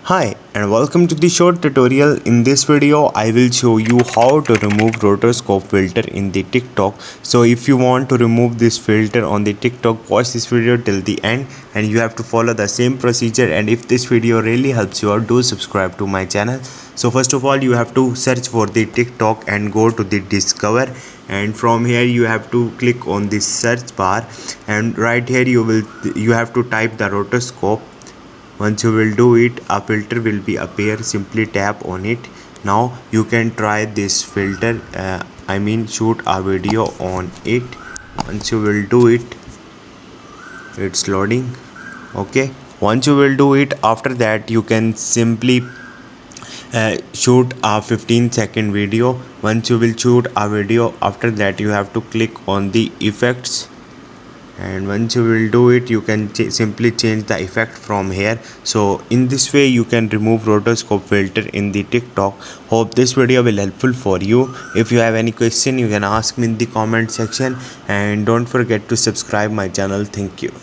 Hi and welcome to the short tutorial. In this video I will show you how to remove rotoscope filter in the TikTok. So if you want to remove this filter on the TikTok, watch this video till the end and you have to follow the same procedure. And if this video really helps you out, do subscribe to my channel. So first of all, you have to search for the TikTok and go to the discover, and from here you have to click on this search bar, and right here you have to type the rotoscope. Once you will do it, a filter will be appear. Simply tap on it. Now you can try this filter, shoot a video on it. Once you will do it, it's loading. Okay, once you will do it, after that you can simply shoot a 15-second video. Once you will shoot a video, after that you have to click on the effects, and once you will do it, you can simply change the effect from here. So in this way you can remove rotoscope filter in the TikTok. Hope this video will helpful for you. If you have any question, you can ask me in the comment section, and don't forget to subscribe my channel. Thank you.